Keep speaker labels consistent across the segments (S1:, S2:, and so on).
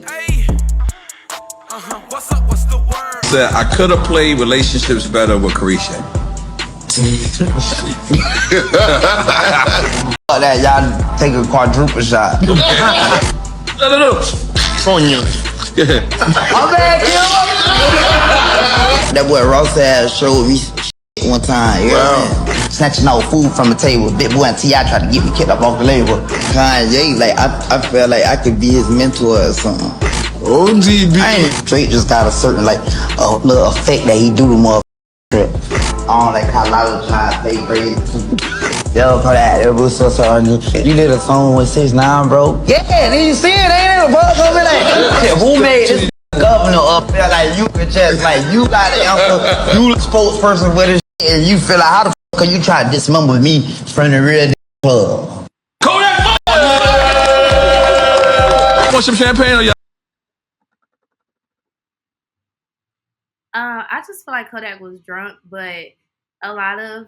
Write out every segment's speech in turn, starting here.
S1: Hey, what's up? What's the word?
S2: Said I could have played relationships better with Carisha.
S3: That y'all take a quadruple shot.
S2: No.
S4: On you.
S3: I'm back, That boy Ross had showed me some shit one time. You know what I'm saying? Snatching out food from the table. Big boy and T.I. tried to get me kicked up off the label. Kanye, like, I felt like I could be his mentor or something.
S4: OGB.
S3: I ain't straight just got a certain, like, a little effect that he do to motherfucker. I don't like how a lot of try to pay grade. Yo, Kodak, it was so you did a song with 6ix9ine, bro. Yeah, did you see it? Ain't it? Bro, like, who made this governor up there? Like, you could just, like, you got the answer. You the spokesperson for this shit, and you feel like, how the fuck can you try to dismember me from the real club?
S2: Kodak! Want some champagne or y'all?
S5: I just feel like Kodak was drunk, but a lot of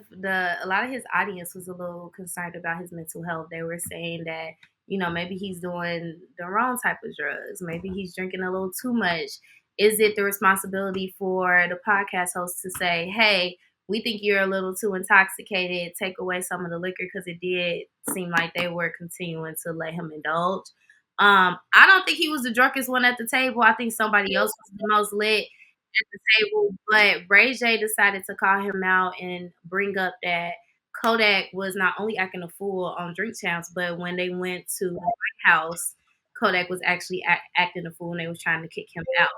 S5: his audience was a little concerned about his mental health. They were saying that, maybe he's doing the wrong type of drugs. Maybe he's drinking a little too much. Is it the responsibility for the podcast host to say, hey, we think you're a little too intoxicated, take away some of the liquor? Because it did seem like they were continuing to let him indulge. I don't think he was the drunkest one at the table. I think somebody else was the most lit at the table, but Ray J decided to call him out and bring up that Kodak was not only acting a fool on Drink Champs, but when they went to the White House, Kodak was actually acting a fool and they was trying to kick him out.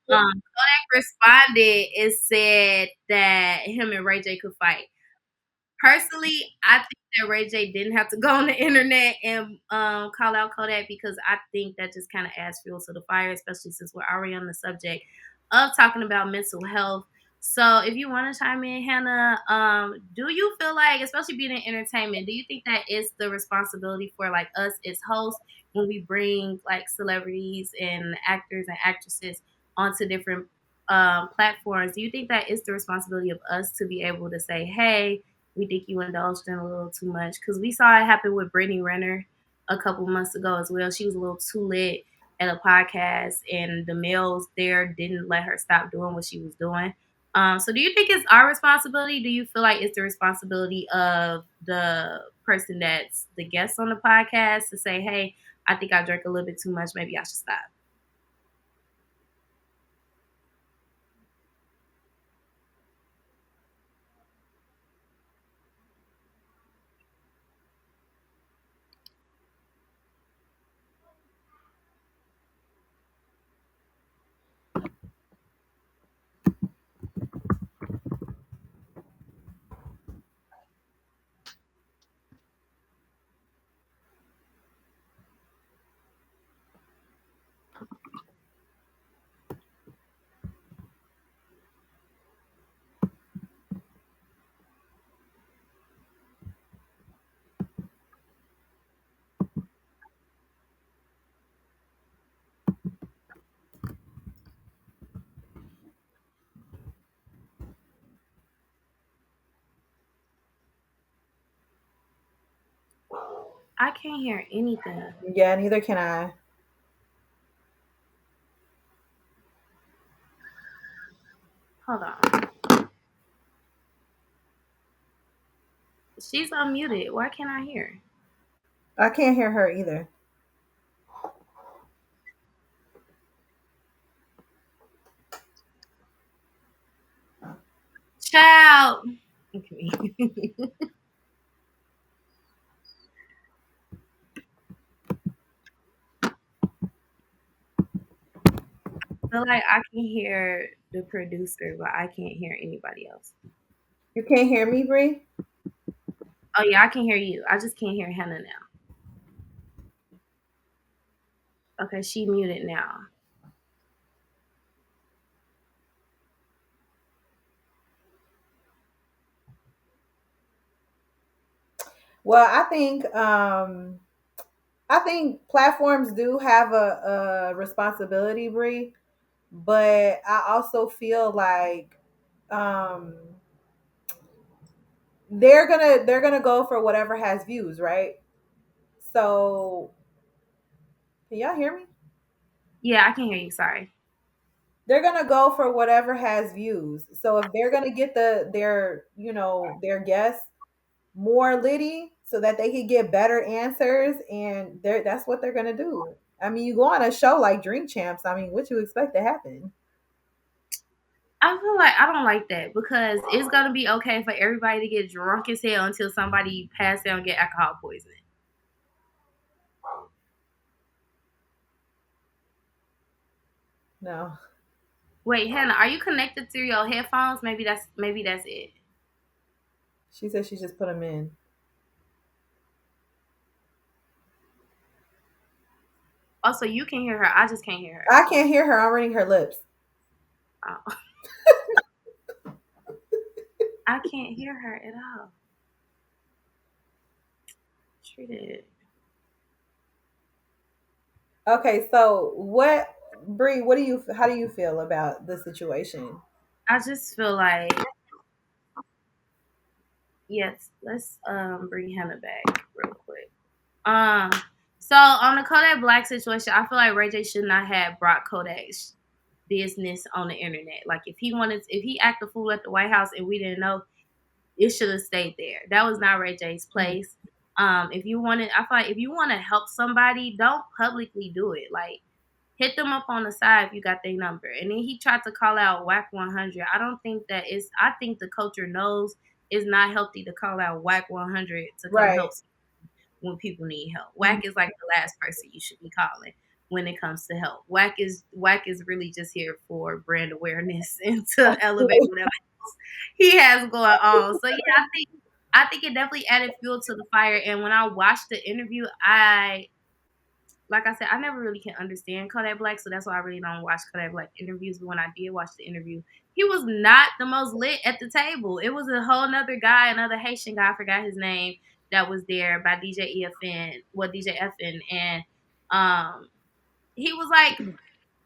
S5: Kodak responded and said that him and Ray J could fight. Personally, I think that Ray J didn't have to go on the internet and call out Kodak, because I think that just kind of adds fuel to the fire, especially since we're already on the subject of talking about mental health. So if you want to chime in, Hannah, do you feel like, especially being in entertainment, do you think that it's the responsibility for like us as hosts when we bring like celebrities and actors and actresses onto different platforms? Do you think that it's the responsibility of us to be able to say, hey, we think you indulged in a little too much? Because we saw it happen with Brittany Renner a couple months ago as well. She was a little too lit at a podcast, and the males there didn't let her stop doing what she was doing. So do you think it's our responsibility? Do you feel like it's the responsibility of the person that's the guest on the podcast to say, hey, I think I drank a little bit too much, maybe I should stop? I can't hear anything.
S6: Yeah, neither can I.
S5: Hold on. She's unmuted. Why can't I hear?
S6: I can't hear her either.
S5: Child. Okay. I feel like I can hear the producer, but I can't hear anybody else.
S6: You can't hear me, Bree?
S5: Oh yeah, I can hear you. I just can't hear Hannah now. Okay, she muted now.
S6: Well, I think platforms do have a responsibility, Bree, but I also feel like um they're gonna go for whatever has views, right? So can y'all hear me?
S5: Yeah, I can hear you. Sorry.
S6: They're gonna go for whatever has views. So if they're gonna get their guests more litty so that they can get better answers, and that's what they're gonna do. I mean, you go on a show like Drink Champs. I mean, what you expect to happen?
S5: I feel like I don't like that because it's gonna be okay for everybody to get drunk as hell until somebody pass out and get alcohol poisoning.
S6: No,
S5: Wait, Hannah, are you connected through your headphones? Maybe that's it.
S6: she said she just put them in.
S5: Also, you can hear her. I just can't hear her.
S6: I can't hear her. I'm reading her lips.
S5: Oh. I can't hear her at all. Treat it.
S6: Okay, so Bree? How do you feel about the situation?
S5: I just feel like yes. Let's bring Hannah back real quick. Um, so on the Kodak Black situation, I feel like Ray J should not have brought Kodak's business on the internet. Like if he acted a fool at the White House and we didn't know, it should have stayed there. That was not Ray J's place. If you wanted, I feel like if you want to help somebody, don't publicly do it. Like hit them up on the side if you got their number. And then he tried to call out Whack 100. I don't think that is. I think the culture knows it's not healthy to call out Whack 100 to come
S6: Right.
S5: help when people need help. Whack is like the last person you should be calling when it comes to help. Whack is really just here for brand awareness and to elevate whatever else he has going on. So yeah, I think it definitely added fuel to the fire. And when I watched the interview, like I said, I never really can understand Kodak Black, so that's why I really don't watch Kodak Black interviews. But when I did watch the interview, he was not the most lit at the table. It was a whole nother guy, another Haitian guy, I forgot his name, that was there by DJ FN, and um, he was like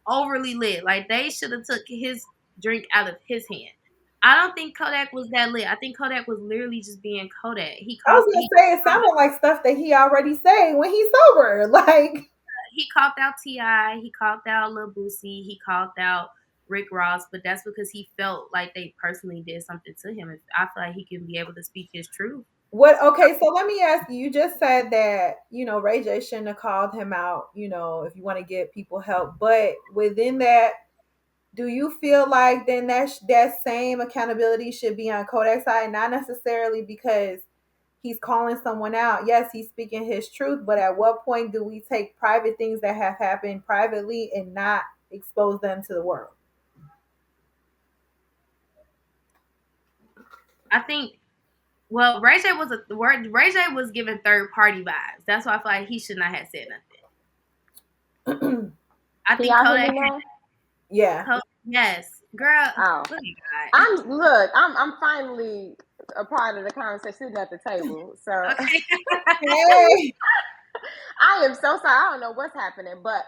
S5: overly lit. Like they should have took his drink out of his hand. I don't think Kodak was that lit. I think Kodak was literally just being Kodak.
S6: I was gonna say it sounded like stuff that he already say when he's sober. Like
S5: he called out Ti, he called out Lil Boosie, he called out Rick Ross, but that's because he felt like they personally did something to him. I feel like he can be able to speak his truth.
S6: what? Okay, so let me ask you. You just said that Ray J shouldn't have called him out. If you want to get people help, but within that, do you feel like then that same accountability should be on Kodak's side, not necessarily because he's calling someone out. Yes, he's speaking his truth, but at what point do we take private things that have happened privately and not expose them to the world?
S5: I think. Well, Ray J was giving third party vibes. That's why I feel like he should not have said nothing. I think Kodak.
S6: Yeah.
S5: Yes, girl.
S7: Oh,
S5: Look at
S7: I'm finally a part of the conversation sitting at the table. So
S5: God. Okay.
S6: Hey.
S7: I am so sorry. I don't know what's happening, but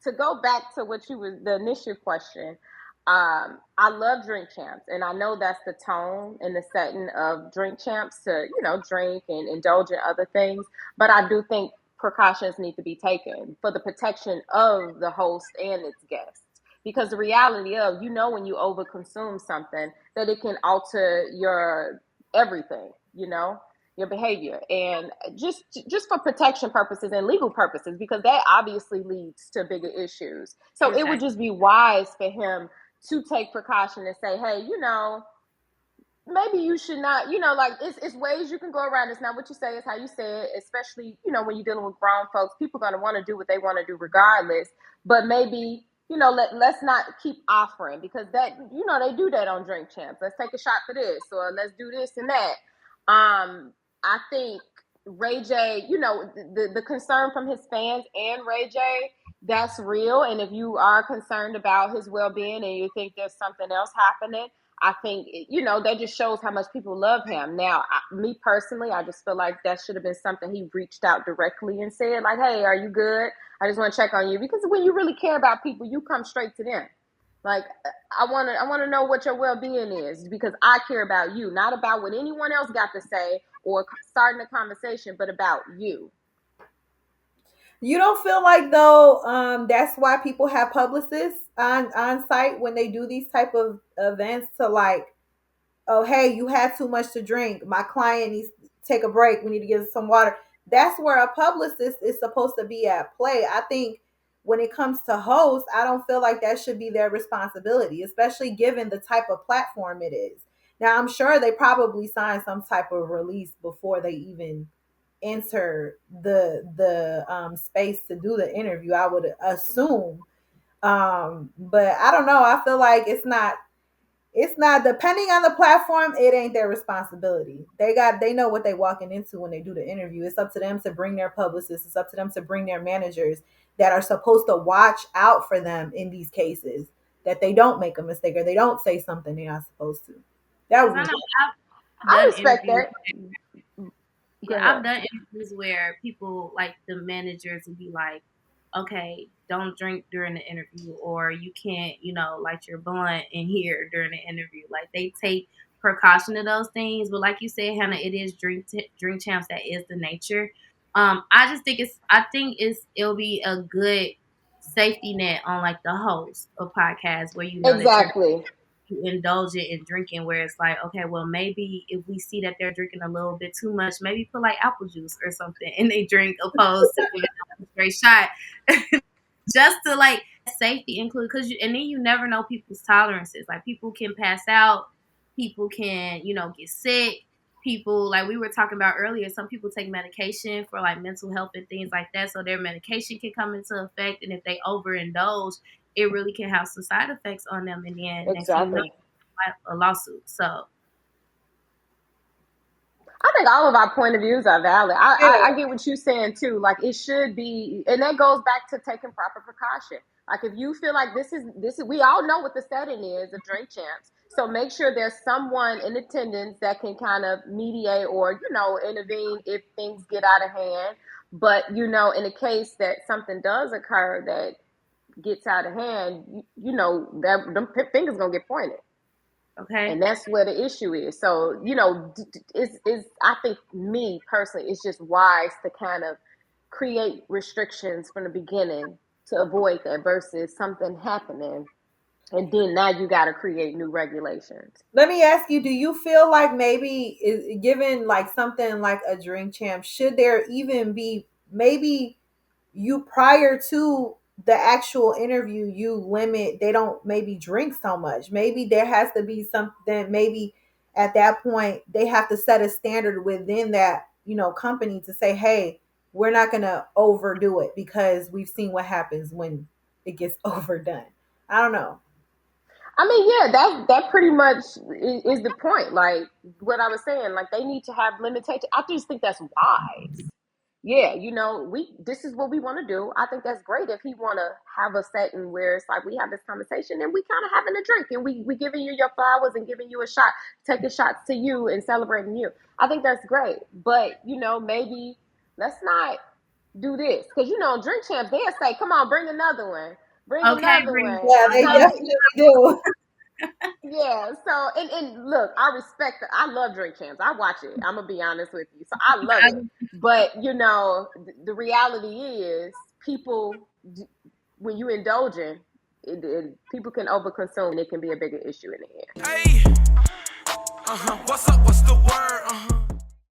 S7: to go back to what you was the initial question. I love Drink Champs, and I know that's the tone and the setting of Drink Champs to drink and indulge in other things. But I do think precautions need to be taken for the protection of the host and its guests. Because the reality of, when you overconsume something, that it can alter your everything, your behavior. And just for protection purposes and legal purposes, because that obviously leads to bigger issues. So
S5: Exactly.
S7: it would just be wise for him to take precaution and say, hey, maybe you should not, like it's ways you can go around. It's not what you say, it's how you say it, especially, when you're dealing with grown folks. People are going to want to do what they want to do regardless. But maybe, let's not keep offering, because that, they do that on Drink Champs. Let's take a shot for this, or let's do this and that. I think Ray J, the concern from his fans and Ray J, that's real. And if you are concerned about his well-being and you think there's something else happening, I think, that just shows how much people love him. Now, me personally, I just feel like that should have been something he reached out directly and said, like, hey, are you good? I just want to check on you. Because when you really care about people, you come straight to them. Like, I want to know what your well-being is, because I care about you, not about what anyone else got to say or starting a conversation, but about you.
S6: You don't feel like though that's why people have publicists on site when they do these type of events to like, oh hey, you had too much to drink, my client needs to take a break, we need to get some water. That's where a publicist is supposed to be at play. I think when it comes to hosts, I don't feel like that should be their responsibility, especially given the type of platform it is. Now I'm sure they probably signed some type of release before they even enter the space to do the interview, I would assume. But I don't know, I feel like it's not depending on the platform, it ain't their responsibility. They know what they walking into when they do the interview. It's up to them to bring their publicists, it's up to them to bring their managers that are supposed to watch out for them in these cases, that they don't make a mistake or they don't say something they're not supposed to. That
S5: Because
S6: would
S5: I
S6: be
S5: know I've
S7: I
S5: done
S7: respect
S5: interviews.
S7: that. Go
S5: Yeah,
S7: ahead.
S5: I've done interviews where people like the managers would be like, okay, don't drink during the interview, or you can't, light your blunt in here during the interview. Like they take precaution of those things, but like you said, Hannah, it is drink champs. That is the nature. I think it'll be a good safety net on like the host of podcasts where you know that you're
S7: Exactly.
S5: indulgent in drinking, where it's like, okay, well, maybe if we see that they're drinking a little bit too much, maybe put like apple juice or something and they drink opposed to giving them a straight shot. Just to like safety include, and then you never know people's tolerances. Like people can pass out, people can get sick. People, like we were talking about earlier, some people take medication for like mental health and things like that, so their medication can come into effect, and if they overindulge, it really can have some side effects on them, and then next thing you know,
S7: Exactly.
S5: a lawsuit. So
S7: I think all of our point of views are valid.
S6: yeah.
S7: I get what you're saying too. Like it should be, and that goes back to taking proper precaution. Like if you feel like this is, we all know what the setting is of drink champs. So make sure there's someone in attendance that can kind of mediate or intervene if things get out of hand. But in the case that something does occur that gets out of hand, that them fingers gonna get pointed.
S5: okay,
S7: And that's where the issue is. So is I think me personally, it's just wise to kind of create restrictions from the beginning to avoid that versus something happening and then now you got to create new regulations.
S6: Let me ask you, do you feel like maybe given like something like a drink champ, should there even be maybe you prior to the actual interview, you limit, they don't maybe drink so much. Maybe there has to be something, maybe at that point they have to set a standard within that, company to say, hey, we're not going to overdo it because we've seen what happens when it gets overdone. I don't know.
S7: I mean, yeah, that pretty much is the point. Like what I was saying, like they need to have limitations. I just think that's wise. Yeah, we this is what we want to do. I think that's great if he want to have a setting where it's like we have this conversation and we kind of having a drink and we giving you your flowers and giving you a shot, taking shots to you and celebrating you. I think that's great. But maybe let's not do this because drink champs they'll say, "Come on, bring another one, bring
S5: okay,
S7: another
S5: bring
S7: one."
S6: Yeah, they
S7: So
S6: definitely do.
S7: yeah, so and look, I respect it. I love drink champs. I watch it. I'm gonna be honest with you. So I love it. But the reality is, people when you indulging, people can overconsume. It can be a bigger issue in the end.
S1: Hey, what's up? What's the word?